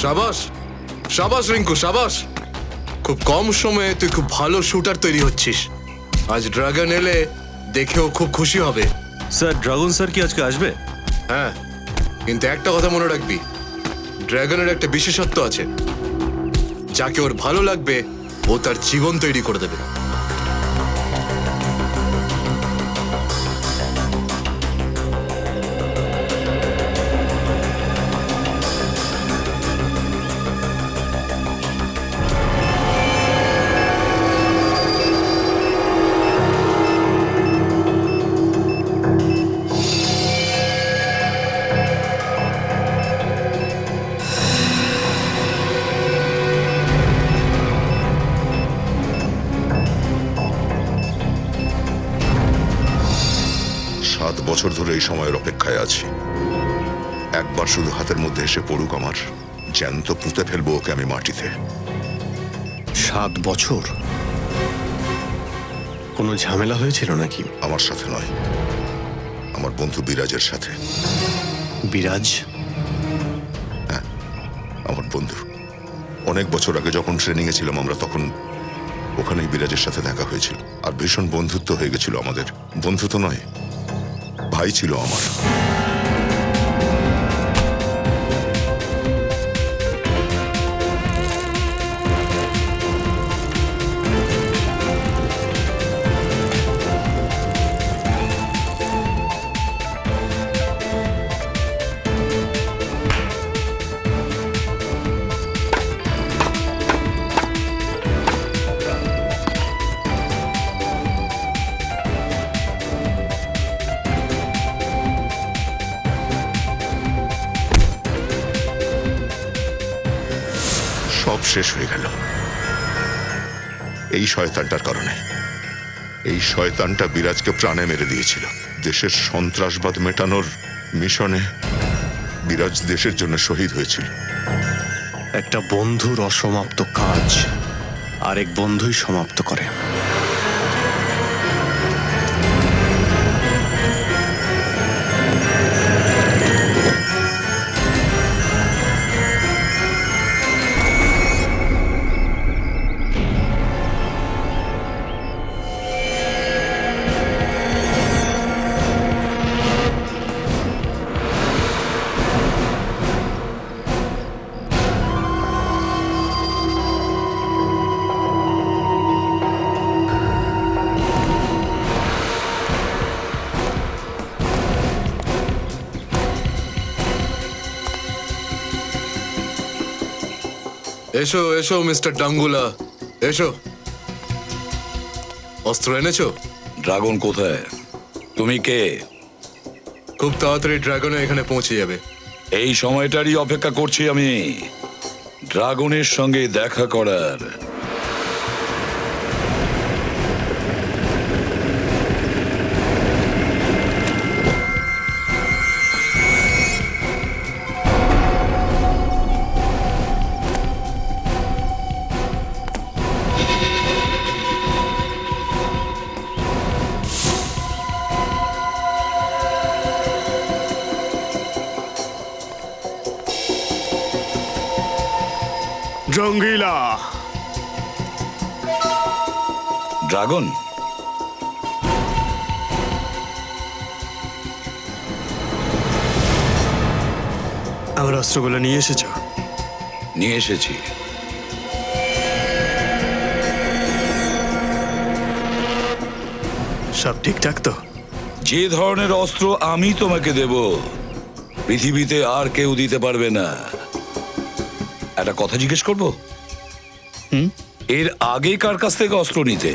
শাবাশ, শাবাশ রিঙ্কু, শাবাশ। খুব কম সময়ে তুই খুব ভালো শুটার তৈরি হচ্ছিস। আজ ড্রাগন এলে দেখেও খুব খুশি হবে। স্যার, ড্রাগন স্যার কি আজকে আসবে? হ্যাঁ, কিন্তু একটা কথা মনে রাখবি, ড্রাগনের একটা বিশেষত্ব আছে। যাকে ওর ভালো লাগবে ও তার জীবন তৈরি করে দেবে। 7 বছর ধরে এই সময়ের অপেক্ষায় আছি। একবার শুধু হাতের মধ্যে এসে পড়ুক আমার, জ্যান্ত পুঁতে ফেলবো ওকে আমি মাটিতে। 7 বছর? কোনো ঝামেলা হয়েছিল নাকি? আমার সাথে নয়, আমার বন্ধু বিরাজের সাথে। বিরাজ? হ্যাঁ, আমার বন্ধু। অনেক বছর আগে যখন ট্রেনিংয়ে ছিলাম আমরা, তখন ওখানেই বিরাজের সাথে দেখা হয়েছিল। আর ভীষণ বন্ধুত্ব হয়ে গেছিল আমাদের। বন্ধুত্ব নয়, ভাই ছিল আমার। সব শেষ হয়ে গেল এই শয়তানটার কারণে। এই শয়তানটা বিরাজকে প্রাণে মেরে দিয়েছিল। দেশের সন্ত্রাসবাদ মেটানোর মিশনে বিরাজ দেশের জন্য শহীদ হয়েছিল। একটা বন্ধুর অসমাপ্ত কাজ আরেক বন্ধুই সমাপ্ত করে। এসো এসো মিস্টার ডাঙ্গুলা, এসো। অস্ত্র এনেছো? ড্রাগন কোথায়? তুমি কে? খুব তাড়াতাড়ি ড্রাগন এখানে পৌঁছে যাবে। এই সময়টারই অপেক্ষা করছি আমি, ড্রাগনের সঙ্গে দেখা করার। জঙ্গিলা! ড্রাগন? আমার অস্ত্রগুলো নিয়ে এসেছো? নিয়ে এসেছি। সব ঠিকঠাক তো? যে ধরনের অস্ত্র আমি তোমাকে দেব পৃথিবীতে আর কেউ দিতে পারবে না। একটা কথা জিজ্ঞেস করবো? এর আগে কার কাছ থেকে অস্ত্র নিতে?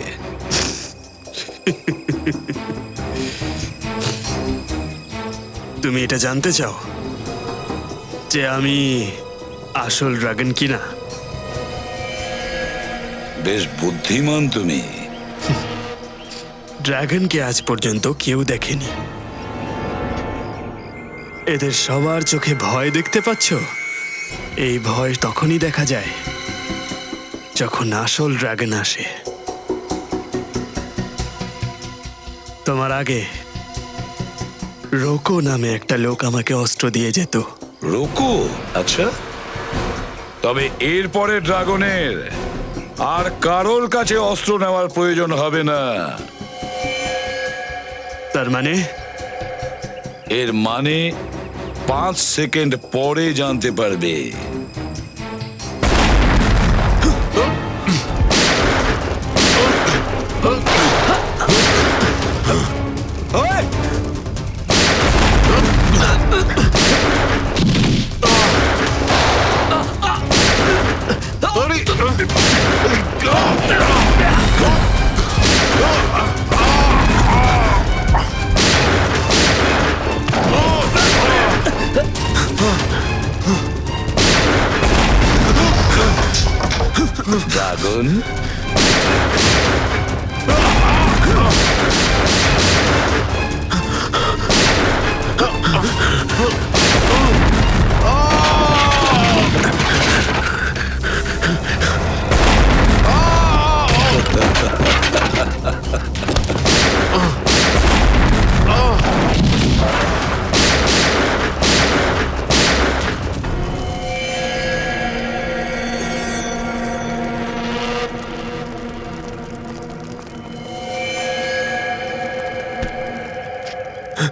তুমি এটা জানতে চাও যে আমি আসল ড্রাগন কিনা? বেশ বুদ্ধিমান তুমি। ড্রাগনকে আজ পর্যন্ত কেউ দেখেনি। এদের সবার চোখে ভয় দেখতে পাচ্ছ? এই ভয় তখনই দেখা যায় যখন আসল ড্রাগন আসে। তোমার আগে রোকো নামে একটা লোক আমাকে অস্ত্র দিয়ে যেত। রোকো? আচ্ছা, তবে এরপরে ড্রাগনের আর কারোর কাছে অস্ত্র নেওয়ার প্রয়োজন হবে না। তার মানে এর মানে 5 সেকেন্ড পরে জানতে পারবে। ড্রাগন,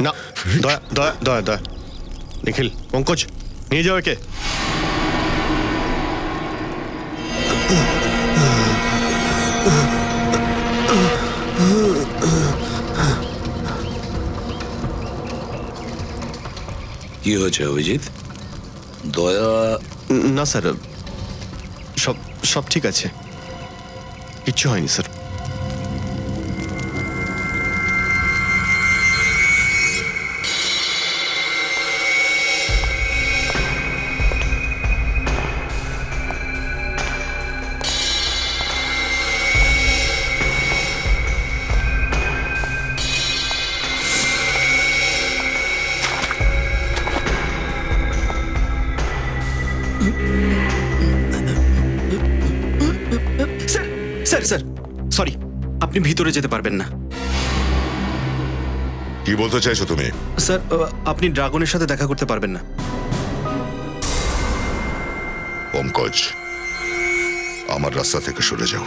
না, দয়া দয়া দয়া দয়া নিখিল, পঙ্কজ, নিয়ে যাও একে। কি হয়েছে অভিজিৎ? দয়া না স্যার, সব সব ঠিক আছে, কিচ্ছু হয়নি sir. Sir sir sir sorry, আপনি ভিতরে যেতে পারবেন না। কি বলতে চাইছো তুমি? স্যার, আপনি ড্রাগনের সাথে দেখা করতে পারবেন না। পঙ্কজ, আমার রাস্তা থেকে সরে যাও।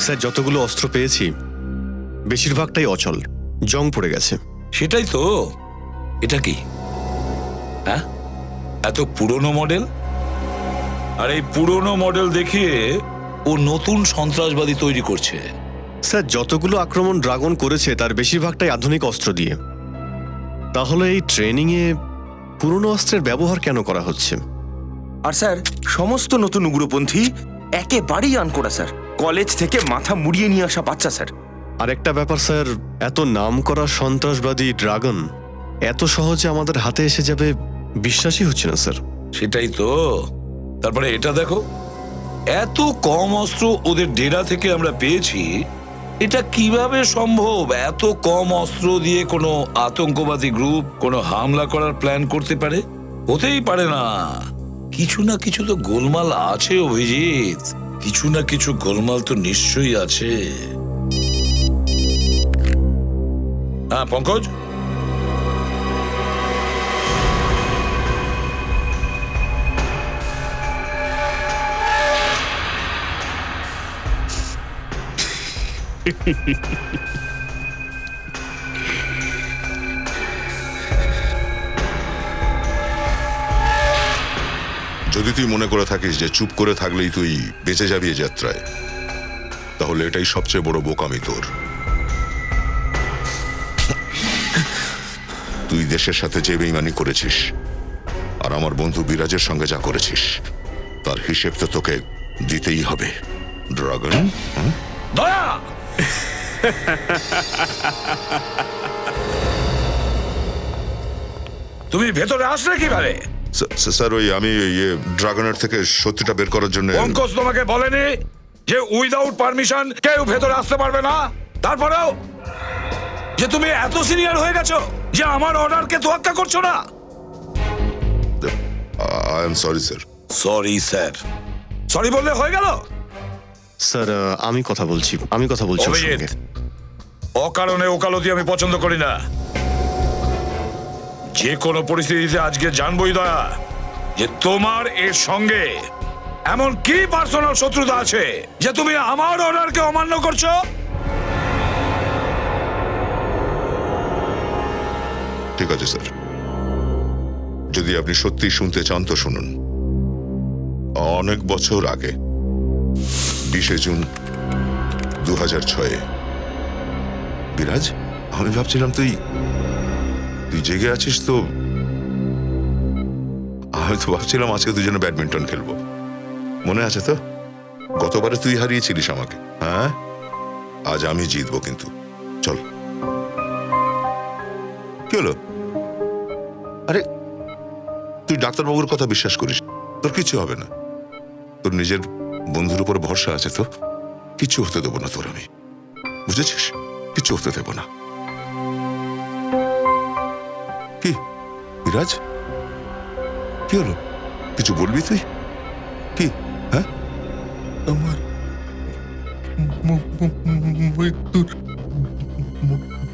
স্যার, যতগুলো অস্ত্র পেয়েছি বেশিরভাগটাই অচল, জং পড়ে গেছে। সেটাই তো। এটা কি? হ্যাঁ, এত পুরনো মডেল, আর এই পুরনো মডেল দেখিয়ে ও নতুন সন্ত্রাসবাদী তৈরি করছে। স্যার, যতগুলো আক্রমণ ড্রাগন করেছে তার বেশিরভাগটাই আধুনিক অস্ত্র দিয়ে। তাহলে এই ট্রেনিংয়ে পুরনো অস্ত্রের ব্যবহার কেন করা হচ্ছে? আর স্যার, সমস্ত নতুন উগ্রপন্থী একেবারেই আনকোড়া স্যার, কলেজ থেকে মাথা মুড়িয়ে নিয়ে আসা বাচ্চা স্যার। আর একটা ব্যাপার স্যার, এত নামকরা সন্ত্রাসবাদী ড্রাগন এত সহজে আমাদের হাতে এসে যাবে বিশ্বাসই হচ্ছে না স্যার। সেটাই তো। তারপরে এটা দেখো, এত কম অস্ত্র ওদের ডেরা থেকে আমরা পেয়েছি। এটা কিভাবে সম্ভব? এত কম অস্ত্র দিয়ে কোনো আতঙ্কবাদী গ্রুপ কোনো হামলা করার প্ল্যান করতে পারে? হতেই পারে না। কিছু না কিছু তো গোলমাল আছে অভিজিৎ, কিছু না কিছু গোলমাল তো নিশ্চয়ই আছে। হ্যাঁ পঙ্কজ, যদি তুই মনে করে থাকিস যে চুপ করে থাকলেই তুই বেঁচে যাবি এ যাত্রায়, তাহলে এটাই সবচেয়ে বড় বোকামি তোর। তুই দেশের সাথে যে বেইমানি করেছিস আর আমার বন্ধু বিরাজের সঙ্গে যা করেছিস, তার হিসেব তো তোকে দিতেই হবে ড্রাগন। দয়া! তুমি ভেতরে আসলে কিভাবে? স্যার, ওই আমি ড্রাগনের থেকে সত্যিটা বের করার জন্য। পঙ্কজ তোমাকে বলেনি যে উইদাউট পারমিশন কেউ ভেতরে আসতে পারবে না? তারপরেও যে তুমি এত সিনিয়র হয়ে গেছো যে আমার অর্ডারকে তোয়াক্কা করছো না। I am sorry sir. Sorry sir, sorry বললে হয়ে গেল? স্যার, আমি কথা বলছি ওর অভিজিৎ, সঙ্গে। অকারণে ওকালতি আমি পছন্দ করি না। যে কোনো পরিস্থিতিতে আজকে জানবই দয়া যে তোমার এর সঙ্গে এমন কি পার্সোনাল শত্রুতা আছে যে তুমি আমার অর্ডারকে অমান্য করছো? ঠিক আছে স্যার, যদি আপনি সত্যি শুনতে চান তো শুনুন। অনেক বছর আগে 20শে জুন 2006 বিরাজ, আমি ভাবছিলাম তুই জেগে আছিস তো। আমি তো ভাবছিলাম আজকে দুজনে ব্যাডমিন্টন খেলবো। মনে আছে তো? গতবারে তুই হারিয়েছিলিস আমাকে। হ্যাঁ, আজ আমি জিতবো কিন্তু। চল। কি হলো? আরে তুই ডাক্তারবাবুর কথা বিশ্বাস করিস, তোর কিছু হবে না। তোর নিজের বন্ধুর উপর ভরসা আছে তো, কিছু হতে দেবো না তোর আমি, বুঝেছিস? কিছু হতে দেবো না। কি বিরাজ, কি হলো? কিছু বলবি তুই? কি? হ্যাঁ, আমার মৃত্যুর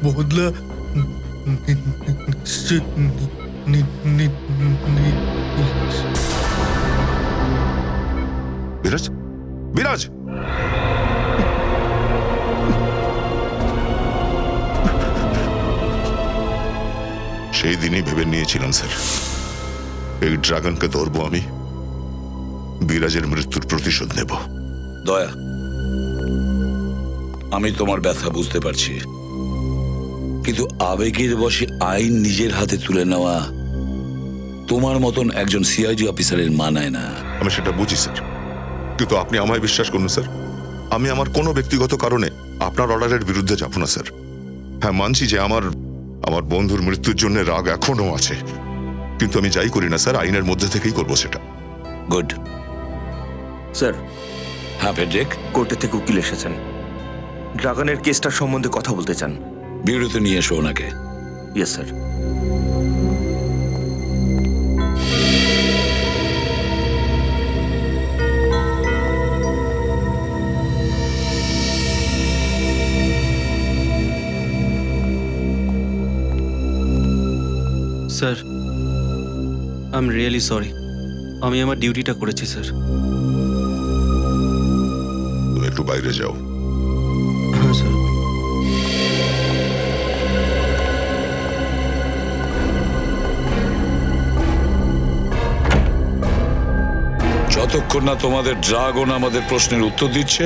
বদলা বিরাজ, বিরাজ, সেই দিনই ভেবে নিয়েছিলাম স্যার, এই ড্রাগনকে ধরবো আমি, বিরাজের মৃত্যুর প্রতিশোধ নেব। দয়া, আমি তোমার ব্যথা বুঝতে পারছি, কিন্তু আবেগের বশে আইন নিজের হাতে তুলে নেওয়া তোমার মতন একজন সিআইডি অফিসারের মানায় না। আমি সেটা বুঝি স্যার, কিন্তু আপনি আমায় বিশ্বাস করুন স্যার, আমি আমার কোনো ব্যক্তিগত কারণে আপনার অর্ডারের বিরুদ্ধে যাব না স্যার। হ্যাঁ, মানছি যে আমার বন্ধুর মৃত্যুর জন্য রাগ এখনো আছে, কিন্তু আমি যাই করি না স্যার, আইনের মধ্যে থেকেই করবো সেটা। গুড। স্যার, হ্যাঁ ফেডরিক, কোর্টে থেকে উকিল এসেছেন, ড্রাগনের কেসটার সম্বন্ধে কথা বলতে চান। বিরতি নিয়ে এসো ওনাকে। Yes sir. Sir, I am really sorry. আমি আমার ডিউটিটা করেছি স্যার। তুমি একটু বাইরে যাও। হ্যাঁ স্যার। যতক্ষণ না তোমাদের ড্রাগন আমাদের প্রশ্নের উত্তর দিচ্ছে,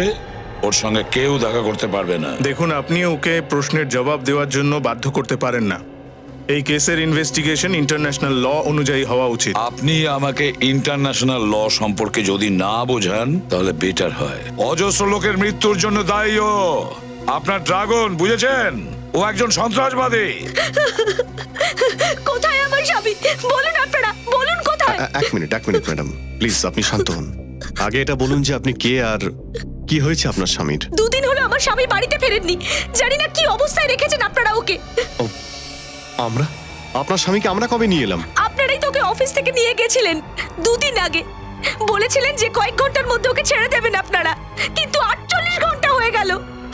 ওর সঙ্গে কেউ দেখা করতে পারবে না। দেখুন, আপনি ওকে প্রশ্নের জবাব দেওয়ার জন্য বাধ্য করতে পারেন না। এই কেসের ইনভেস্টিগেশন ইন্টারন্যাশনাল ল অনুযায়ী হওয়া উচিত। আপনি আমাকে ইন্টারন্যাশনাল ল সম্পর্কে যদি না বোঝান তাহলে বেটার হয়। অজস্র লোকের মৃত্যুর জন্য দায়ী ও। আপনার ড্রাগন, বুঝেছেন? ও একজন সন্ত্রাসবাদী। কোথায় আমার স্বামী? বলুন আপনারা, বলুন কোথায়? এক মিনিট ম্যাডাম, প্লিজ আপনি শান্ত হন। আগে এটা বলুন যে আপনি কে আর কি হয়েছে আপনার স্বামীর। দুদিন হলো আমার স্বামী বাড়িতে ফেরেননি। জানি না কি অবস্থায় রেখেছেন আপনারা ওকে। আমরা? আপনার স্বামীকে আমরা কবে নিয়ে এলাম? আপনারাই তো ওকে অফিস থেকে নিয়ে গেছিলেন দুদিন আগে। বলেছিলেন যে কয়েক ঘন্টার মধ্যে ওকে ছেড়ে দেবেন আপনারা, কিন্তু 48 ঘন্টা হয়ে গেল।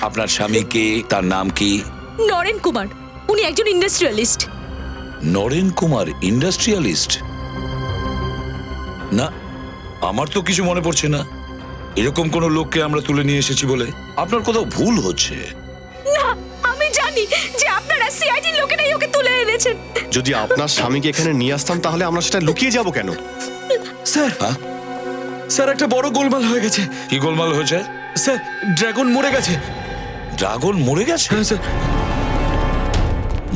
আপনার স্বামী কে? তার নাম কি? নরেন কুমার। উনি একজন ইন্ডাস্ট্রিয়ালিস্ট। নরেন কুমার ইন্ডাস্ট্রিয়ালিস্ট? না, আমার তো কিছু মনে পড়ছে না এরকম কোনো লোককে আমরা তুলে নিয়ে এসেছি বলে। আপনার কোথাও ভুল হচ্ছে। না, আমি জানি যে আপনারা সিআইডি লোকেরাই ওকে তুলে এনেছেন। যদি আপনার স্বামীকে এখানে নিয়ে আসতাম তাহলে আমরা সেটা লুকিয়ে যাব কেন? স্যার, হ্যাঁ? স্যার একটা বড় গোলমাল হয়ে গেছে। কি গোলমাল হয়েছে? স্যার, ড্রাগন মরে গেছে। ড্রাগন মরে গেছে? হ্যাঁ স্যার।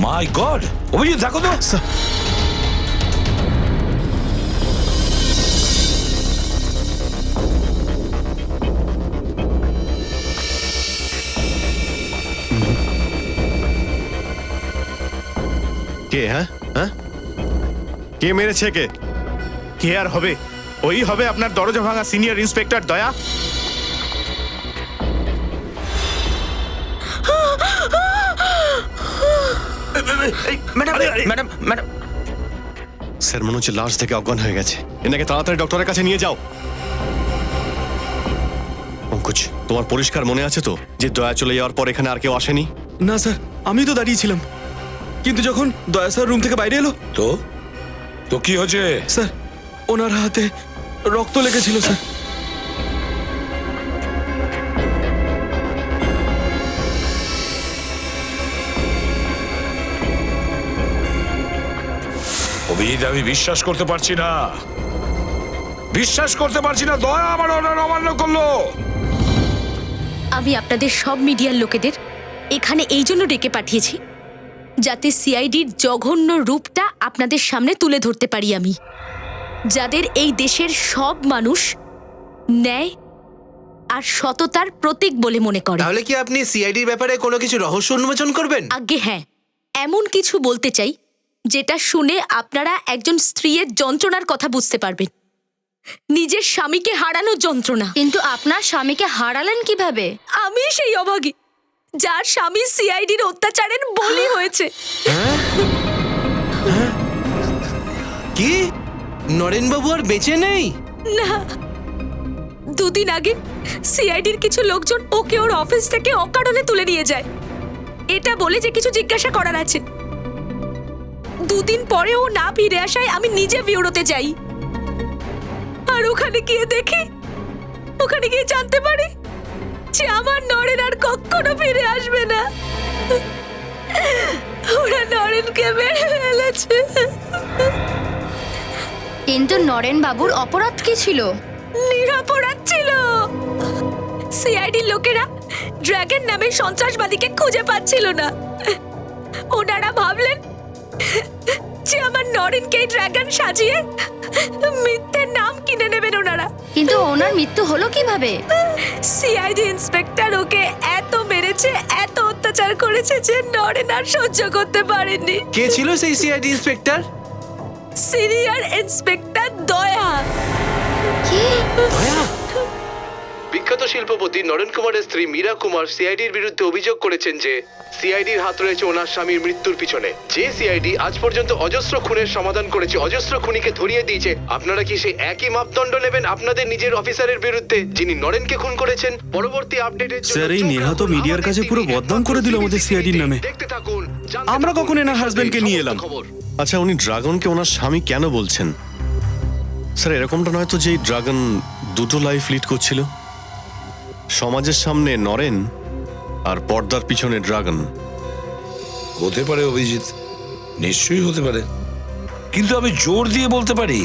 মাই গড! অভিজিৎ, দেখো তো। স্যার, কে? হ্যাঁ হ্যাঁ, কে মেরেছে কে? কে আর হবে? ওই হবে আপনার দরজা ভাঙা সিনিয়র ইন্সপেক্টর দয়া। ম্যাডাম, ম্যাডাম, ম্যাডাম, স্যার, মনে হচ্ছে লাশ থেকে অজ্ঞান হয়ে গেছে। এনাকে তাড়াতাড়ি ডক্টরের কাছে নিয়ে যাও। পঙ্কজ, তোমার পরিষ্কার মনে আছে তো যে দয়া চলে যাওয়ার পর এখানে আর কেউ আসেনি? না স্যার, আমি তো দাঁড়িয়েছিলাম, কিন্তু যখন দয়া স্যার রুম থেকে বাইরে এলো, তো তো কি হয়েছে? স্যার ওনার হাতে রক্ত লেগেছিল স্যার। অভিজিৎ, আমি বিশ্বাস করতে পারছি না, বিশ্বাস করতে পারছি না। দয়া আমার অর্ডার অমান্য করলো। আমি আপনাদের সব মিডিয়ার লোকেদের এখানে এই জন্য ডেকে পাঠিয়েছি যাতে সিআইডির জঘন্য রূপটা আপনাদের সামনে তুলে ধরতে পারি আমি, যাদের এই দেশের সব মানুষ ন্যায় আর সততার প্রতীক বলে মনে করে। তাহলে কি আপনি সিআইডির ব্যাপারে কোনো কিছু রহস্য উন্মোচন করবেন? আগে হ্যাঁ, এমন কিছু বলতে চাই যেটা শুনে আপনারা একজন স্ত্রীর যন্ত্রণার কথা বুঝতে পারবেন, নিজের স্বামীকে হারানোর যন্ত্রণা। কিন্তু আপনার স্বামীকে হারালেন কিভাবে? আমি সেই অভাগী যার স্বামী সিআইডির অত্যাচারের বলি হয়েছে। কি নরেনবাবু আর বেঁচে নেই? না, দুদিন আগে সিআইডির কিছু লোকজন ওকে ওর অফিস থেকে অকারণে তুলে নিয়ে যায়, এটা বলে যে কিছু জিজ্ঞাসা করার আছে। দুদিন পরে ও না ফিরে আসায় আমি নিজে বিউরোতে যাই, আর ওখানে গিয়ে দেখি, ওখানে গিয়ে জানতে পারি যে আমার নরেন আর কখনো ফিরে আসবে না। ওরা নরেনকে মেরে ফেলেছে। কিন্তু নরেন বাবুর অপরাধ কি ছিল? নিরপরাধ ছিল। সিআইডির লোকেরা ড্রাগন নামের সন্ত্রাসবাদীকে খুঁজে পাচ্ছিল না। ওনারা ভাবলেন যে আমার নরেনকে ড্রাগন সাজিয়ে মিথ্যে নাম কিনে নেবেন ওনারা। কিন্তু ওনার মৃত্যু হলো কিভাবে? সিআইডি ইন্সপেক্টর ওকে এত মেরেছে, এত অত্যাচার করেছে যে নরেন আর সহ্য করতে পারেননি। কে ছিল সেই সিআইডি ইন্সপেক্টর? সিনিয়র ইন্সপেক্টর দয়া। কি? বিখ্যাত শিল্পপতি নরেন কুমারের স্ত্রী মীরা কুমার সিআইডির বিরুদ্ধে অভিযোগ করেছেন যে সিআইডির হাত রয়েছে ওনার স্বামীর মৃত্যুর পিছনে। যে সিআইডি আজ পর্যন্ত অজস্র খুনের সমাধান করেছে, অজস্র খুনিকে ধরিয়ে দিয়েছে, আপনারা কি সেই একই মাপদণ্ড নেবেন আপনাদের নিজের অফিসারের বিরুদ্ধে যিনি নরেনকে খুন করেছেন? পরবর্তী আপডেটের জন্য স্যার, এই চোখ নেহা তো রাখুন মিডিয়ার কাছে আমাদের পুরো টিভি। বদনাম করে দিল আমাদের সিআইডির নামে। দেখতে থাকুন, জানতে আমরা থাকুন। কখন এনার হাজবেন্ডকে নিয়ে এলাম? খবর। আচ্ছা, উনি ড্রাগনকে ওনার স্বামী কেন বলছেন? স্যার, এরকমটা নয় তো যে এই ড্রাগন দুটো লাইফ লিড করছিল? সমাজের সামনে নরেন আর পর্দার পিছনে ড্রাগন। হতে পারে অভিজিৎ, নিশ্চয়ই হতে পারে, কিন্তু আমি জোর দিয়ে বলতে পারি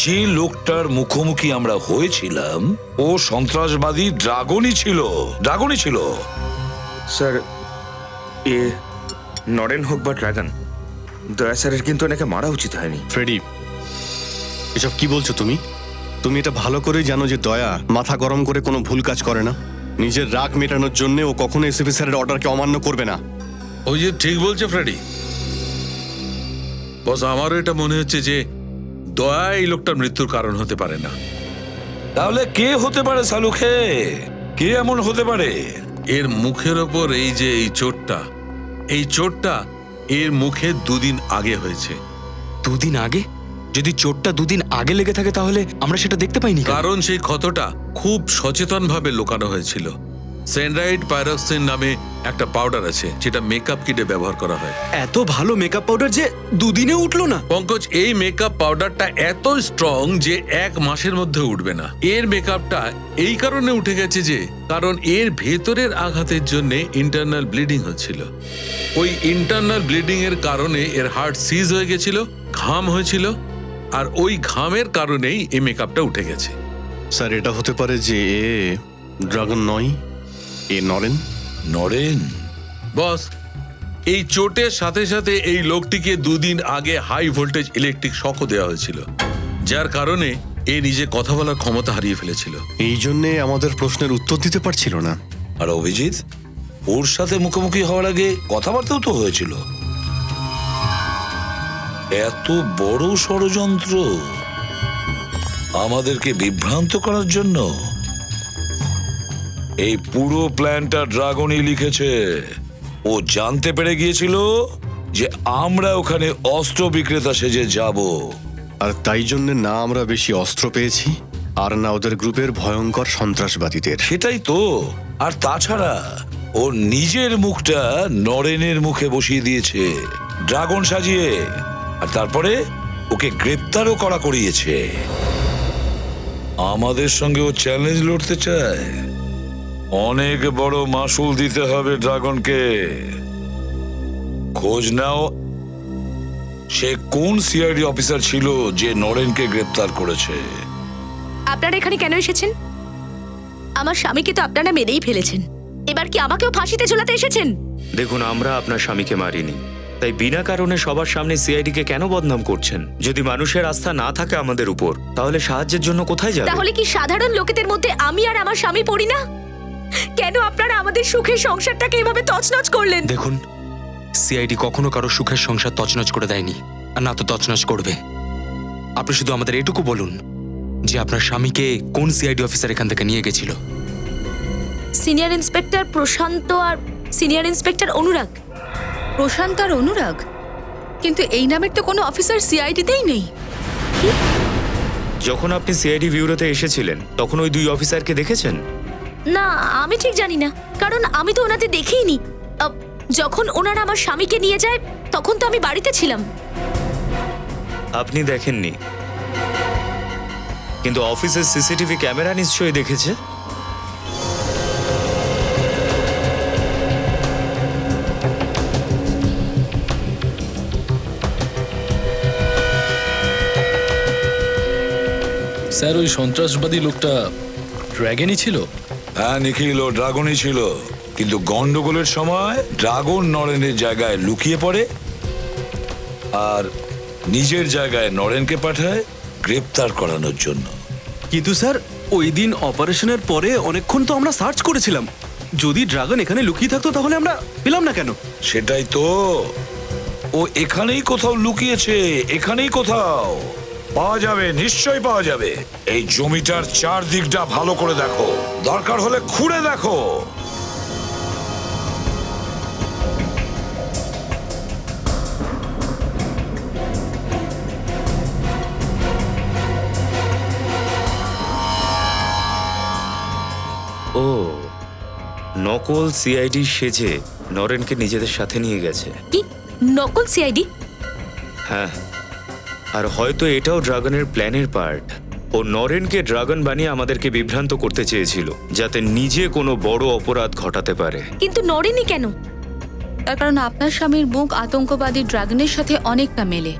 যে লোকটার মুখোমুখি আমরা হয়েছিলাম ও সন্ত্রাসবাদী ড্রাগনই ছিল। স্যার, এ নরেন হোক বা ড্রাগন, দয়া স্যারের কিন্তু ওনাকে মারা উচিত হয়নি। ফ্রেডি, এসব কি বলছো তুমি? তুমি এটা ভালো করেই জানো যে দয়া মাথা গরম করে কোনো ভুল কাজ করে না। নিজের রাগ মেটানোর জন্য ও কখনো এসপি স্যারের অর্ডারকে অমান্য করবে না। ওই যে ঠিক বলছে ফ্রেডি। বস, আমারও এটা মনে হচ্ছে যে দয়া এই লোকটার মৃত্যুর কারণ হতে পারে না। তাহলে কে হতে পারে সালুখে? কে এমন হতে পারে? এর মুখের ওপর এই যে এই চোটটা এর মুখে দুদিন আগে হয়েছে। দুদিন আগে? যদি চোটটা দুদিন আগে লেগে থাকে তাহলে আমরা সেটা দেখতে পাইনি কেন? কারণ সেই ক্ষতটা খুব সচেতনভাবে লুকানো হয়েছিল। সেনরাইড পাইরক্সিন নামে একটা পাউডার আছে যেটা মেকআপ কিটে ব্যবহার করা হয়। এত ভালো মেকআপ পাউডার যে দুদিনে উঠলো না? পঙ্কজ, এই মেকআপ পাউডারটা এত স্ট্রং যে 1 মাসের মধ্যে উঠবে না। এর মেকআপটা এই কারণে উঠে গেছে যে কারণ এর ভেতরের আঘাতের জন্য ইন্টারনাল ব্লিডিং হচ্ছিল। ওই ইন্টারনাল ব্লিডিং এর কারণে এর হার্ট সিজ হয়ে গেছিল, ঘাম হয়েছিল, আর ওই ঘামের কারণেই এই মেকআপটা উঠে গেছে। স্যার, এটা হতে পারে যে এ ড্রাগন নয়, এ নরেন। বস, এই চোটের সাথে সাথে এই লোকটিকে দুদিন আগে হাই ভোল্টেজ ইলেকট্রিক শকও দেওয়া হয়েছিল, যার কারণে এ নিজে কথা বলার ক্ষমতা হারিয়ে ফেলেছিল। এই জন্যে আমাদের প্রশ্নের উত্তর দিতে পারছিল না। আর অভিজিৎ, ওর সাথে মুখোমুখি হওয়ার আগে কথাবার্তাও তো হয়েছিল। এত বড় ষড়যন্ত্র আমাদেরকে বিভ্রান্ত করার জন্য? এই পুরো প্ল্যানটা ড্রাগনই লিখেছে। ও জানতে পেরে গিয়েছিল যে আমরা ওখানে অস্ত্র বিক্রেতা সেজে যাব, আর তাই জন্যে না আমরা বেশি অস্ত্র পেয়েছি আর না ওদের গ্রুপের ভয়ঙ্কর সন্ত্রাসবাদীদের। সেটাই তো। আর তাছাড়া ও নিজের মুখটা নরেনের মুখে বসিয়ে দিয়েছে ড্রাগন সাজিয়ে, আর তারপরে ওকে গ্রেপ্তারও করা করিয়েছে। আমাদের সঙ্গে ও চ্যালেঞ্জ লড়তে চায়। অনেক বড় মাসুল দিতে হবে ড্রাগনকে। খোঁজ নাও সে কোন সিআইডি অফিসার ছিল যে নরেনকে গ্রেপ্তার করেছে। আপনারা এখানে কেন এসেছেন? আমার স্বামীকে তো আপনারা মেরেই ফেলেছেন, এবার কি আমাকেও ফাঁসিতে ঝোলাতে এসেছেন? দেখুন, আমরা আপনার স্বামীকে মারিনি, তাই বিনা কারণে সবার সামনে সিআইডি কে কেন বদনাম করছেন? যদি মানুষের আস্থা না থাকে আমাদের উপর, তাহলে সাহায্যের জন্য কোথায় যাবে? তাহলে কি সাধারণ লোকেদের মধ্যে আমি আর আমার স্বামী পড়ি না? কেন আপনারা আমাদের সুখের সংসারটাকে এভাবে তছনছ করলেন? দেখুন, সিআইডি কখনো কারো সুখের সংসার তছনছ করে দেয়নি, আর না তো তছনছ করবে। আপনি শুধু আমাদের এটুকু বলুন যে আপনার স্বামীকে কোন সিআইডি অফিসার এখান থেকে নিয়ে গেছিল। সিনিয়র ইন্সপেক্টর প্রশান্ত আর সিনিয়র ইন্সপেক্টর অনুরাগ। প্রশান্ত আর অনুরাগ? কিন্তু এই নামের তো কোনো অফিসার সিআইডিতেই নেই। যখন আপনি সিআইডি ব্যুরোতে এসেছিলেন তখন ওই দুই অফিসারকে দেখেছেন? না, আমি ঠিক জানি না, কারণ আমি তো ওনাদের দেখিইনি। যখন ওনারা আমার স্বামীকে নিয়ে যায় তখন তো আমি বাড়িতে ছিলাম। আপনি দেখেননি, কিন্তু অফিসের সিসিটিভি ক্যামেরা নিশ্চয়ই দেখেছে। স্যার, ওই সন্ত্রাসবাদী লোকটা ড্র্যাগনই ছিল? হ্যাঁ নিখিল, ও ড্রাগনই ছিল, কিন্তু গন্ডগোলের সময় ড্রাগন নরেনের জায়গায় লুকিয়ে পড়ে আর নিজের জায়গায় নরেনকে পাঠায় গ্রেপ্তার করানোর জন্য। কিন্তু স্যার, ওই দিন অপারেশনের পরে অনেকক্ষণ তো আমরা সার্চ করেছিলাম। যদি ড্রাগন এখানে লুকিয়ে থাকতো তাহলে আমরা পেলাম না কেন? সেটাই তো, ও এখানেই কোথাও লুকিয়েছে, এখানেই কোথাও পাওয়া যাবে, নিশ্চয়ই পাওয়া যাবে। এই জমিটার চারদিকটা ভালো করে দেখো, দরকার হলে খুঁড়ে দেখো। ও, নকল সিআইডি সেজে নরেনকে নিজেদের সাথে নিয়ে গেছে। কি নকল সিআইডি? হ্যাঁ, আর হয়তো এটাও ড্রাগনের প্ল্যানের পার্ট। ও নরেনকে ড্রাগন বানিয়ে আমাদেরকে বিভ্রান্ত করতে চেয়েছিল, যাতে নিজে কোনো বড় অপরাধ ঘটাতে পারে। কিন্তু নরেনই কেন? তার কারণ আপনার স্বামীর মুখ আতঙ্কবাদী ড্রাগনের সাথে অনেকটা মেলে।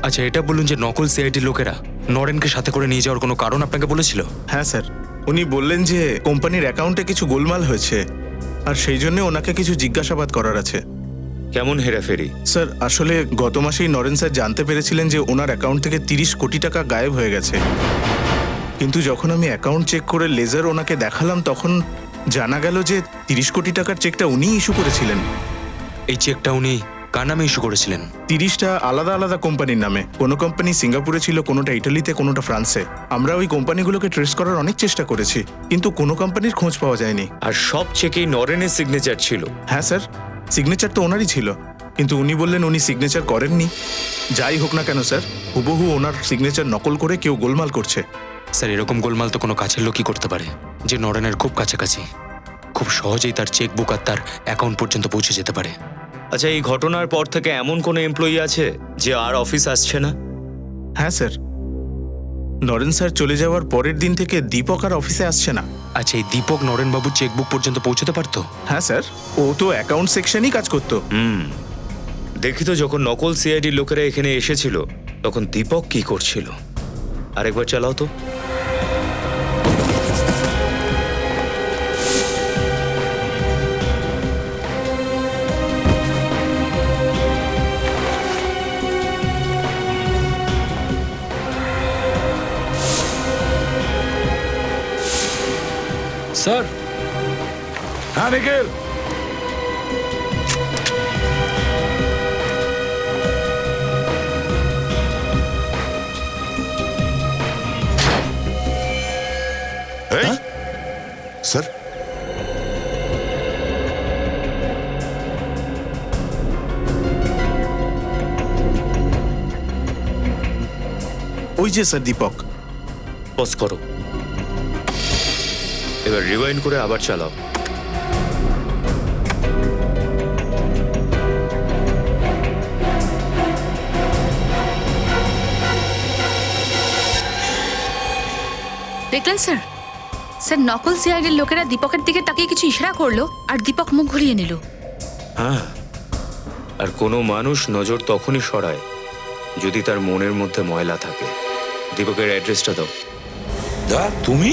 আচ্ছা, এটা বলুন যে নকল সিআইডি লোকেরা নরেনকে সাথে করে নিয়ে যাওয়ার কোনো কারণ আপনাকে বলেছিল? হ্যাঁ স্যার, উনি বললেন যে কোম্পানির অ্যাকাউন্টে কিছু গোলমাল হয়েছে আর সেই জন্য ওনাকে কিছু জিজ্ঞাসাবাদ করার আছে। কেমন হেরাফেরি? স্যার, আসলে গত মাসেই নরেন স্যার জানতে পেরেছিলেন যে ওনার অ্যাকাউন্ট থেকে 30 কোটি টাকা গায়েব হয়ে গেছে। কিন্তু যখন আমি অ্যাকাউন্ট চেক করে লেজার ওনাকে দেখালাম তখন জানা গেল যে 30 কোটি টাকার চেকটা উনিই ইস্যু করেছিলেন। এই চেকটা উনি কার নামে ইস্যু করেছিলেন? 30টা আলাদা আলাদা কোম্পানির নামে। কোনো কোম্পানি সিঙ্গাপুরে ছিল, কোনোটা ইটালিতে, কোনোটা ফ্রান্সে। আমরা ওই কোম্পানিগুলোকে ট্রেস করার অনেক চেষ্টা করেছি, কিন্তু কোনো কোম্পানির খোঁজ পাওয়া যায়নি। আর সব চেকেই নরেনের সিগনেচার ছিল। হ্যাঁ স্যার, সিগনেচার তো ওনারই ছিল, কিন্তু উনি বললেন উনি সিগনেচার করেননি। যাই হোক না কেন স্যার, হুবহু ওনার সিগনেচার নকল করে কেউ গোলমাল করছে। স্যার, এরকম গোলমাল তো কোনো কাছের লোকই করতে পারে, যে নরেনের খুব কাছাকাছি। খুব সহজেই তার চেকবুক আর তার অ্যাকাউন্ট পর্যন্ত পৌঁছে যেতে পারে। আচ্ছা, এই ঘটনার পর থেকে এমন কোনো এমপ্লয়ি আছে যে আর অফিস আসছে না? হ্যাঁ স্যার, নরেন স্যার চলে যাওয়ার পরের দিন থেকে দীপক আর অফিসে আসছে না। আচ্ছা, এই দীপক নরেনবাবুর চেকবুক পর্যন্ত পৌঁছতে পারতো? হ্যাঁ স্যার, ও তো অ্যাকাউন্ট সেকশনই কাজ করতো। দেখি তো, যখন নকল সিআইডি লোকেরা এখানে এসেছিল তখন দীপক কি করছিল। আরেকবার চালাও তো। স্যার, হ্যাঁ নিখিল, এই স্যার, ওই যে স্যার দীপক। পজ করো, এবার রিওয়াইন্ড করে আবার চালাও। দেখলেন স্যার? স্যার, নকল সিআইডির লোকেরা দীপকের দিকে তাকিয়ে কিছু ইশারা করলো আর দীপক মুখ ঘুরিয়ে নিল। হ্যাঁ, আর কোনো মানুষ নজর তখনই সরায় যদি তার মনের মধ্যে ময়লা থাকে। দীপকের অ্যাড্রেসটা দাও। দা তুমি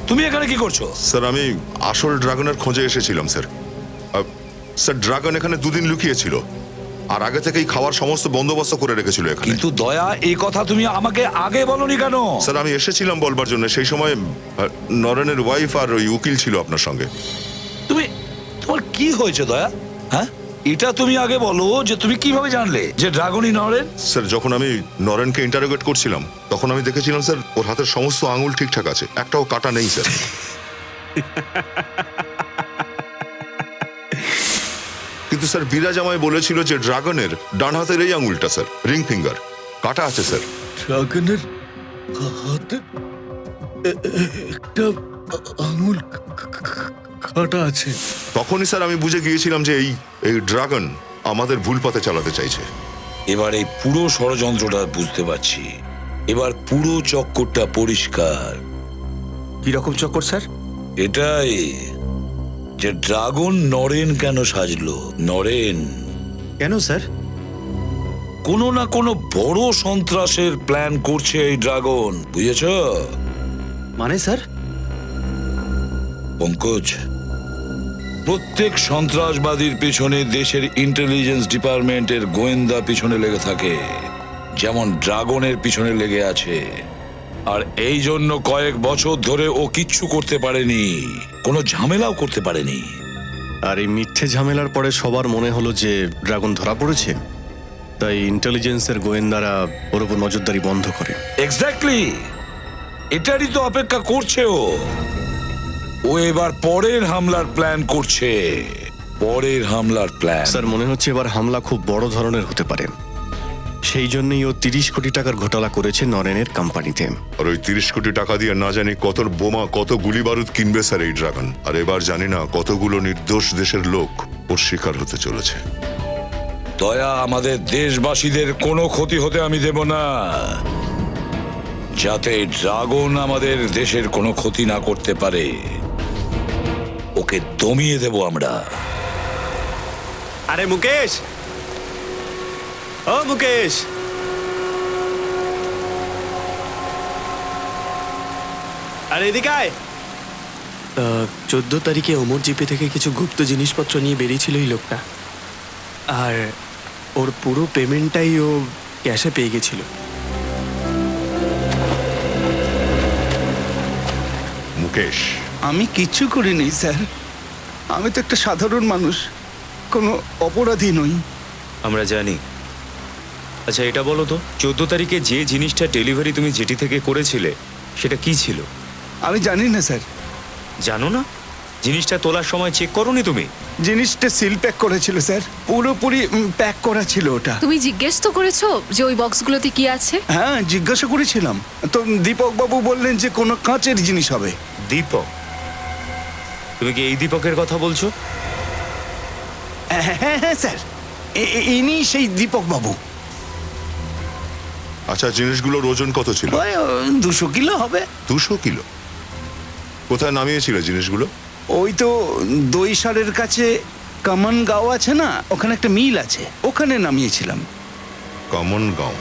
তুমি এখানে কি করছো? স্যার আমি আসল ড্রাগনের খোঁজে এসেছিলাম স্যার। স্যার ড্রাগন এখানে দুদিন লুকিয়েছিল আর আগে থেকেই খাওয়ার সমস্ত বন্দোবস্ত করে রেখেছিল এখানে। কিন্তু দয়া, এই কথা তুমি আমাকে আগে বলনি কেন? স্যার আমি এসেছিলাম বলবার জন্য, সেই সময় নরেনের ওয়াইফ আর ওই উকিল ছিল আপনার সঙ্গে। তোমার কি হয়েছে দয়া? হ্যাঁ, এটা তুমি আগে বলো যে তুমি কিভাবে জানলে যে ড্রাগনই নরেন? স্যার যখন আমি নরেনকে ইন্টারোগেট করছিলাম তখন আমি দেখেছিলাম স্যার ওর হাতের সমস্ত আঙুল ঠিকঠাক আছে, একটাও কাটা নেই স্যার। কিন্তু স্যার বিরাজ আমায় বলেছিল যে ড্রাগনের ডান হাতের এই আঙুলটা স্যার রিং ফিঙ্গার কাটা আছে স্যার। ড্রাগনের হাতে একটা আঙুল কাটা আছে। তখনই স্যার আমি বুঝে গিয়েছিলাম যে এই ড্রাগন আমাদের ভুল পথে চালাতে চাইছে। এবার এই পুরো ষড়যন্ত্রটা বুঝতে পারছি। এবার পুরো চক্করটা পরিষ্কার। কিরকম চক্কর স্যার? এটাই যে ড্রাগন নরেন কেন সাজলো। নরেন কেন স্যার? কোনো না কোনো বড় সন্ত্রাসের প্ল্যান করছে এই ড্রাগন, বুঝেছ? মানে স্যার? পঙ্কজ, প্রত্যেক সন্ত্রাসবাদীর পিছনে দেশের ইন্টেলিজেন্স ডিপার্টমেন্টের গোয়েন্দা পিছনে লেগে থাকে, যেমন ড্রাগনের পিছনে লেগে আছে। আর এই জন্য কয়েক বছর ধরে ও কিচ্ছু করতে পারেনি, কোনো ঝামেলাও করতে পারেনি। আর এই মিথ্যে ঝামেলার পরে সবার মনে হলো যে ড্রাগন ধরা পড়েছে, তাই ইন্টেলিজেন্সের গোয়েন্দারা ওর উপর নজরদারি বন্ধ করে। এক্স্যাক্টলি, এটারই তো অপেক্ষা করছে ও। ও এবার পরের হামলার প্ল্যান করছে, পরের হামলার প্ল্যান। স্যার মনে হচ্ছে এবার হামলা খুব বড় ধরনের হতে পারে, সেই জন্যই ও 30 কোটি টাকার ঘোটালা করেছে নরেনের কোম্পানিতে। আর ওই 30 কোটি টাকা দিয়ে না জানি কত বোমা কত গুলি বারুদ কিনবে স্যার এই ড্রাগন। আর এবার জানি না কতগুলো নির্দোষ দেশের লোক ওর শিকার হতে চলেছে। দয়া, আমাদের দেশবাসীদের কোনো ক্ষতি হতে আমি দেব না, যাতে ড্রাগন আমাদের দেশের কোনো ক্ষতি না করতে পারে। ওকে দমিয়ে দেব আমরা। আরে মুকেশ, ও মুকেশ, আরে এদিকে আয়। 14 তারিখে ওমর জিপে থেকে কিছু গুপ্ত জিনিসপত্র নিয়ে বেরিয়েছিল এই লোকটা, আর ওর পুরো পেমেন্টটাই ও ক্যাশে পেয়ে গেছিল। মুকেশ, আমি কিচ্ছু করিনি স্যার, আমি তো একটা সাধারণ মানুষ, কোনো অপরাধী নই। আমরা জানি। আচ্ছা এটা বলো তো, 14 তারিখে যে জিনিসটা ডেলিভারি তুমি জেটি থেকে করেছিলে সেটা কি ছিল? আমি জানি না স্যার। জানো না? জিনিসটা তোলার সময় চেক করোনি তুমি? জিনিসটা সিল প্যাক করেছিল স্যার, পুরোপুরি প্যাক করা ছিল ওটা। তুমি জিজ্ঞেস তো করেছো যে ওই বক্সগুলোতে কি আছে? হ্যাঁ জিজ্ঞাসা করেছিলাম, তো দীপক বাবু বললেন যে কোনো কাঁচের জিনিস হবে। দীপক? তুমি কি এই দীপকের কথা বলছো? হ্যাঁ হ্যাঁ স্যার, ইনি সেই দীপক বাবু। আচ্ছা জিনিসগুলোর ওজন কত ছিল? 200 কিলো হবে। 200 কিলো? কোথায় নামিয়েছিল জিনিসগুলো? ওই তো দইসারের কাছে কামান গাঁও আছে না, ওখানে একটা মিল আছে, ওখানে নামিয়েছিলাম। কমন গাঁও?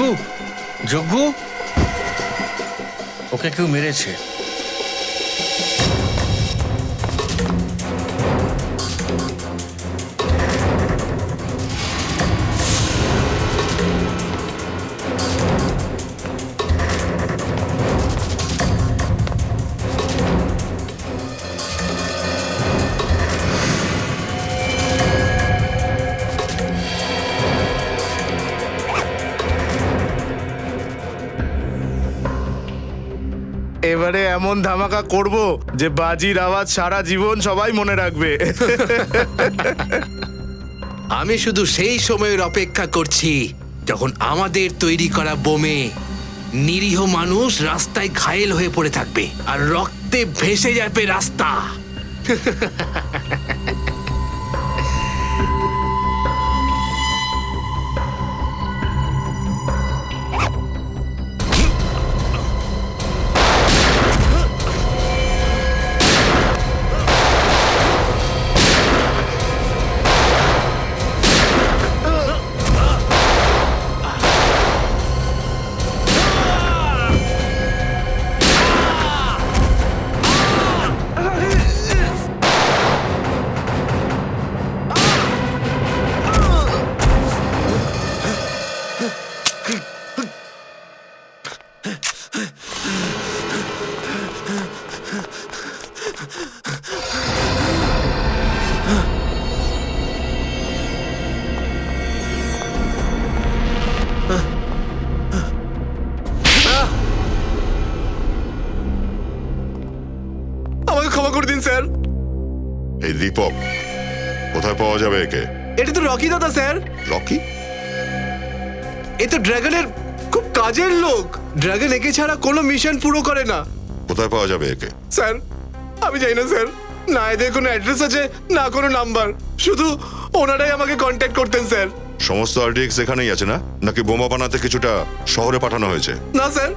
যজ্ঞ যজ্ঞ ওকে কেউ মেরেছে। এবারে এমন ধামাকা করব যে বাজির আওয়াজ সারা জীবন সবাই মনে রাখবে। আমি শুধু সেই সময়ের অপেক্ষা করছি যখন আমাদের তৈরি করা বোমে নিরীহ মানুষ রাস্তায় ঘায়েল হয়ে পড়ে থাকবে আর রক্তে ভেসে যাবে রাস্তা। আমাকে ক্ষমা করে দিন স্যার। এই দীপক কোথায় পাওয়া যাবে একে? এটা তো রকি দাদা স্যার। রকি? এ তো ড্রাগনের খুব কাজের লোক। ড্রাগন একে ছাড়া কোনো মিশন পুরো করে না। কোথায় পাওয়া যাবে একে? স্যার আমি জানি না স্যার, না এদের কোনো অ্যাড্রেস আছে না কোনো নাম্বার, শুধু ওনারাই আমাকে কন্ট্যাক্ট করতেন স্যার। সমস্ত আরডিএক্স এখানেই আছে না, নাকি বোমা বানাতে কিছুটা শহরে পাঠানো হয়েছে? না স্যার,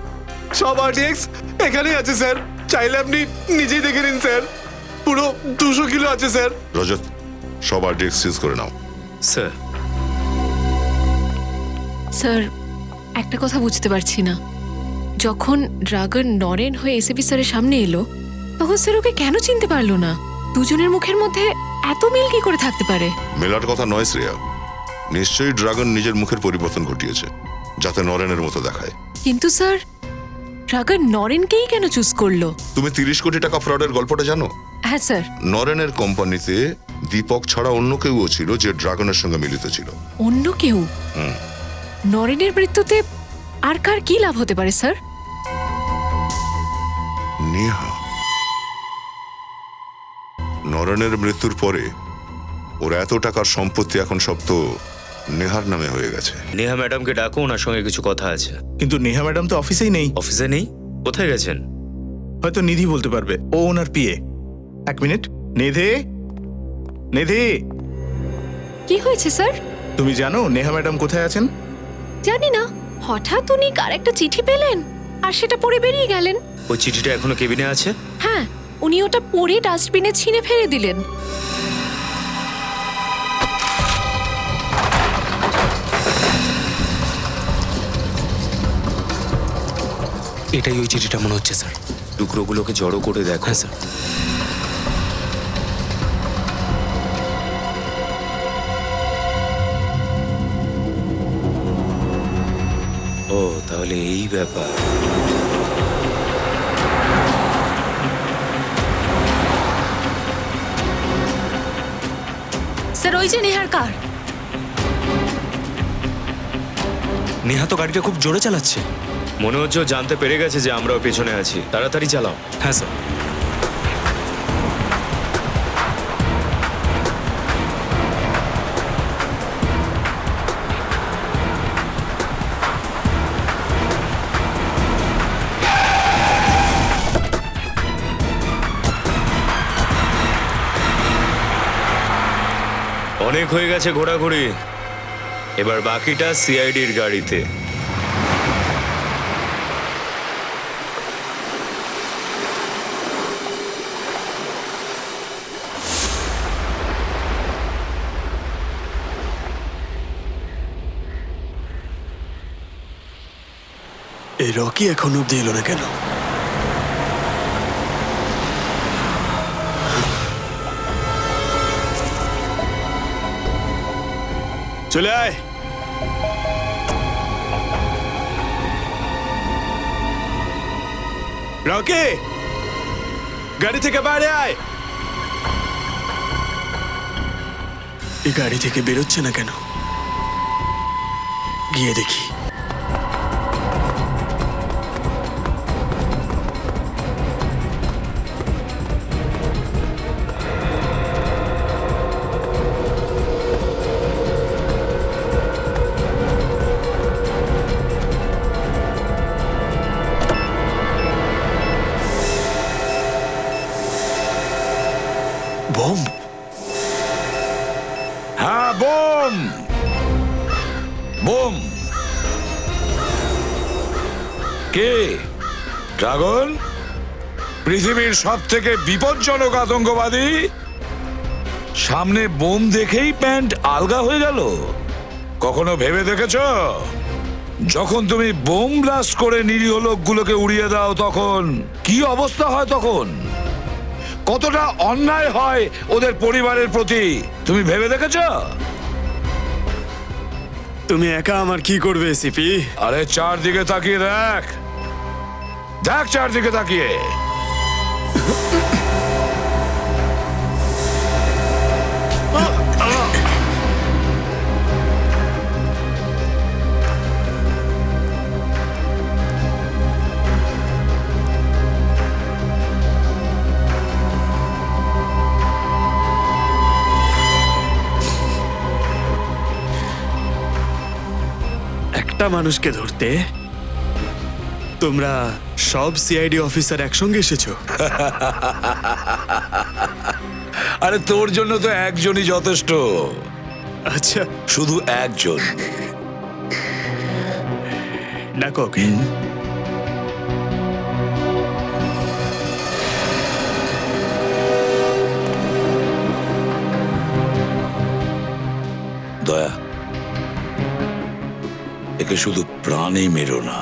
সব আরডিএক্স এখানেই আছে স্যার, চাইলে আপনি নিজেই দেখে নিন স্যার। পুরো 200 কিলো আছে স্যার। রজত, সব আরডিএক্স সিজ করে নাও। স্যার স্যার একটা কথা বুঝতে পারছি না, যখন ড্রাগন নরেন হয়ে এসএপি স্যারের সামনে এলো তখন স্যার ওকে কেন চিনতে পারলো না? দুজনের মুখের মধ্যে এত মিল কি করে থাকতে পারে? মেলার কথা নয় শ্রেয়া, নিশ্চয়ই ড্রাগন নিজের মুখের পরিবর্তন ঘটিয়েছে যাতে নরেনের মতো দেখায়। কিন্তু স্যার ড্রাগন নরেনকেই কেন চুজ করলো? তুমি 30 কোটি টাকা ফ্রডের গল্পটা জানো? হ্যাঁ স্যার। নরেনের কোম্পানিতে দীপক ছাড়া অন্য কেউও ছিল যে ড্রাগনের সঙ্গে মিলিত ছিল। অন্য কেউ? নরেনের মৃত্যুতে আর কার কি লাভ হতে পারে স্যার? নেহা। নরেনের মৃত্যুর পরে ওর এত টাকার সম্পত্তি এখন সব তো নেহার নামে হয়ে গেছে। নেহা ম্যাডামকে ডাকো, ওনার সঙ্গে কিছু কথা আছে। কিন্তু নেহা ম্যাডাম তো অফিসেই নেই। অফিসে নেই? কোথায় গেছেন? হয়তো নিধি বলতে পারবে, ও ওনার পিএ। এক মিনিট। নিধি, নিধি, কি হয়েছে স্যার? তুমি জানো নেহা ম্যাডাম কোথায় আছেন? জানি না, হঠাৎ উনি কার একটা চিঠি পেলেন আর সেটা পড়ে বেরিয়ে গেলেন। ওই চিঠিটা এখনো কেবিনে আছে? হ্যাঁ, উনি ওটা পড়ে ডাস্টবিনে ছিঁড়ে ফেলে দিলেন। এটাই ওই চিঠিটা মনে হচ্ছে স্যার। টুকরোগুলোকে জড়ো করে দেখো। হ্যাঁ স্যার। ও তাহলে এই ব্যাপার। স্যার ওই যে নেহার কার। নেহা তো গাড়িটা খুব জোরে চালাচ্ছে। মনে হচ্ছে ও জানতে পেরে গেছে যে আমরাও পেছনে আছি। তাড়াতাড়ি চালাও। হ্যাঁ স্যার। অনেক হয়ে গেছে ঘোরাঘুরি, এবার বাকিটা সিআইডির গাড়িতে। এই রকি এখন অব্দি এলো না কেন? চলে আয়। রকি, গাড়ি থেকে বাইরে আয়। এই গাড়ি থেকে বেরোচ্ছে না কেন? গিয়ে দেখি। বোম? হ্যাঁ, বোম বোম। কে? ড্রাগন? পৃথিবীর সব থেকে বিপজ্জনক আতঙ্কবাদী? সামনে বোম দেখেই প্যান্ট আলগা হয়ে গেল? কখনো ভেবে দেখেছ যখন তুমি বোম ব্লাস্ট করে নিরীহ লোকগুলোকে উড়িয়ে দাও তখন কি অবস্থা হয়? তখন কতটা অন্যায় হয় ওদের পরিবারের প্রতি তুমি ভেবে দেখেছ? তুমি একা আমার কি করবে সিপি? আরে চারদিকে তাকিয়ে দেখ, দেখ চারদিকে তাকিয়ে। একটা মানুষকে ধরতে তোমরা সব সিআইডি অফিসার একসঙ্গে এসেছো? আরে তোর জন্য তো একজনই যথেষ্ট। আচ্ছা, শুধু একজন। ডাকো ওকে। দয়া, একে শুধু প্রাণে মেরো না।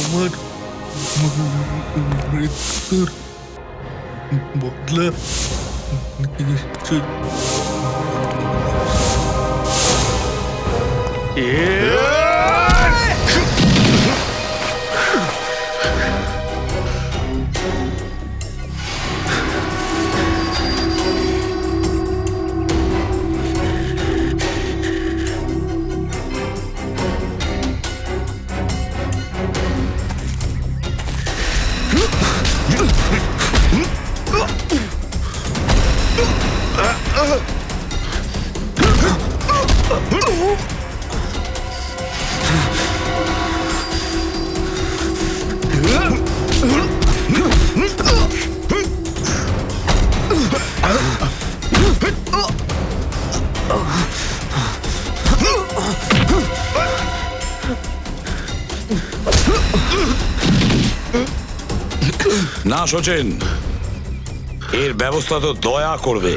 আমার মৃত্যুর বদলা নিশ্চয় না সচিন, এর ব্যবস্থা তো দয়া করবে।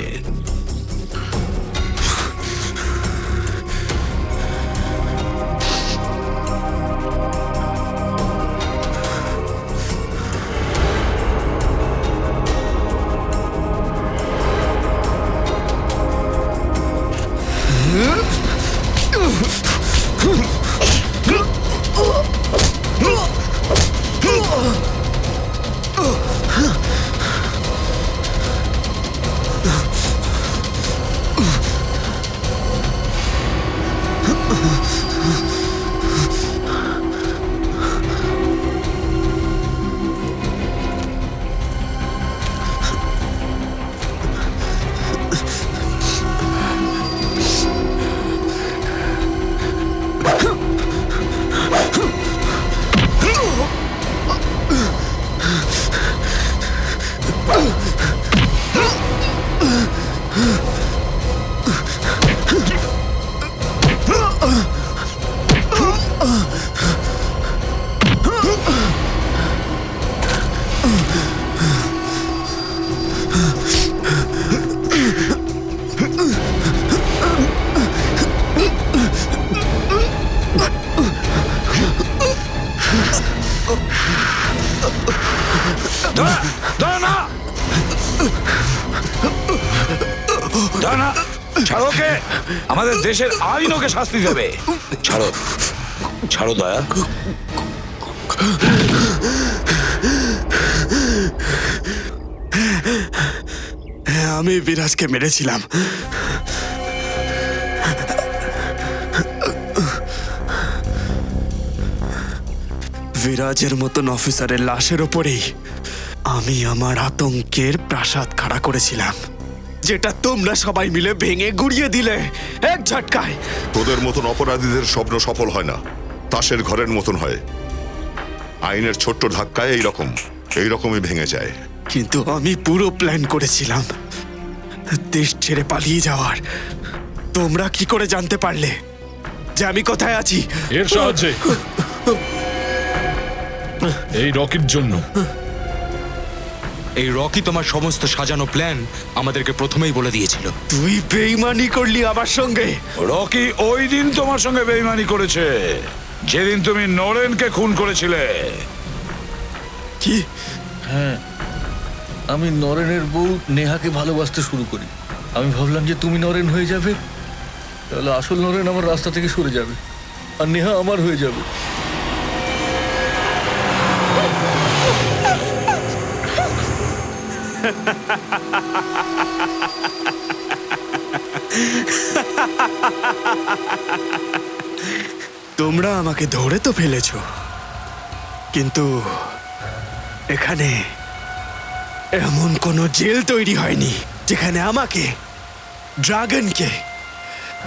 দাঁড়া, দাঁড়া না! দাঁড়া না! ছাড়ো ওকে! আমাদের দেশের আইন ওকে শাস্তি দেবে। ছাড়ো, ছাড়ো দয়া। হ্যাঁ, আমি বিরাজকে মেরেছিলাম। বিরাজের মতন অফিসারের লাশের ওপরেই আমি আমার আতঙ্কের প্রাসাদ খাড়া করেছিলাম, যেটা তোমরা সবাই মিলে ভেঙে গুড়িয়ে দিলে এক ঝটকায়। তোদের মতন অপরাধীদের স্বপ্ন সফল হয় না, তাসের ঘরের মতন হয়। আইনের ছোট্ট ধাক্কায় এইরকমই ভেঙে যায়। কিন্তু আমি পুরো প্ল্যান করেছিলাম দেশ ছেড়ে পালিয়ে যাওয়ার। তোমরা কি করে জানতে পারলে যে আমি কোথায় আছি? এর সাহায্যে, এই রকির জন্য। এই রকি তোমার সমস্ত সাজানো প্ল্যান আমাদেরকে প্রথমেই বলে দিয়েছিল। তুই বেইমানি করলি আমার সঙ্গে। রকি ওই দিন তোমার সঙ্গে বেইমানি করেছে যেদিন তুমি নরেনকে খুন করেছিলে। কি? হ্যাঁ, আমি নরেনের বউ নেহাকে ভালোবাসতে শুরু করি। আমি ভাবলাম যে তুমি নরেন হয়ে যাবে, তাহলে আসল নরেন আমার রাস্তা থেকে সরে যাবে আর নেহা আমার হয়ে যাবে। তোমরা আমাকে ধরে তো ফেলেছো, কিন্তু এখানে এমন কোনো জেল তৈরি হয়নি যেখানে আমাকে, ড্রাগনকে,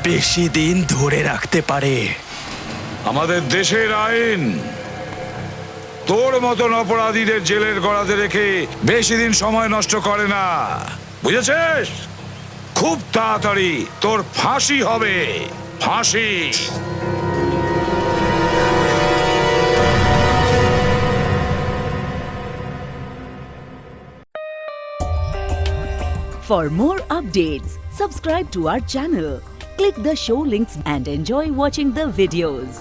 বেশি দিন ধরে রাখতে পারে। আমাদের দেশের আইন তোর মতন অপরাধীদের জেলের গড়াতে রেখে বেশি দিন সময় নষ্ট করে না, বুঝেছিস? খুব তাড়াতাড়ি তোর ফাঁসি হবে, ফাঁসি। For more updates, subscribe to our channel, click the show links and enjoy watching the videos.